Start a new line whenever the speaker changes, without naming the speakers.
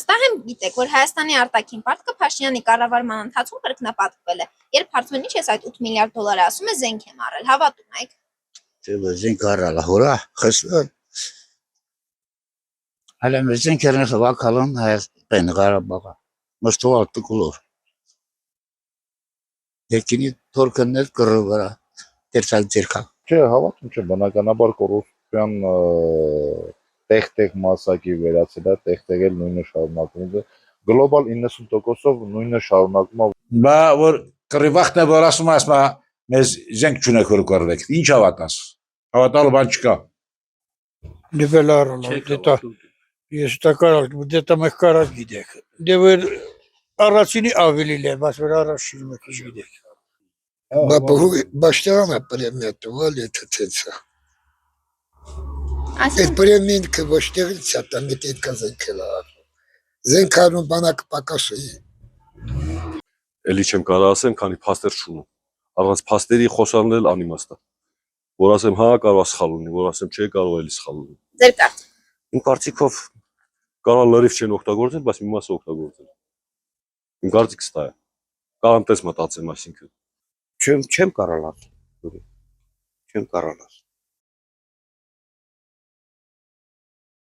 Վստահ եմ գիտեք, որ Հայաստանի արտաքին պարտքը Փաշինյանի կառավարման ընթացքում կրկնապատկվել է, երբ հարցում են ինչ ես այդ 8 միլիարդ դոլարը ասում է զենք եմ առել, հավատում եք։
Չէ, զենք առալ, հորա, խստոր։ Հələ մեր զենքերն վակալան Հայաստան Ղարաբաղը, մստուալ տկուլոր։ Երկինի թորքներ կռը վրա, դերցալ ձերքա։
Չէ, հավատում չէ, բնականաբար կոռուպցիան տեղ-տեղ մասակի վերացել է, տեղ-տեղ էլ նույնը շարունակվում է։ Գլոբալ 90%-ով նույնը շարունակվում է։
Բա որ կռիվախն է որ ասում ասма մեզ զենք չունեք որ կռվեք։ Ինչ հավատաս։ Հավատալու բան չկա։
Նիվելարը դետա ես դա կարալ դետա մեկ կարալ գիտեք։ Դե որ առաջինի ավելի լավ, բայց որ առաջինը մեկ գիտեք։
Баштана переметували це. Այդ պրեմինքը ոչտեղից է տան դե կազենքելա։ Զենքարուն բանակ պակասուի։
Էլի չեմ կարող ասեմ, քանի փաստեր չունեմ։ Առանց փաստերի խոսալնել անիմաստ է։ Որ ասեմ հա կարող է սխալ լինի, որ ասեմ չէ կարող էլի սխալ լինի։
Ձեր կարծիքով։
Իմ կարծիքով կարող լրիվ չեն օգտագործել, բայց մի մասը օգտագործել։ Իմ կարծիքս դա է։ Կարամ տես մտածեմ, այսինքն։
Չեմ կարալ ասել։ Չեմ կարալ ասել։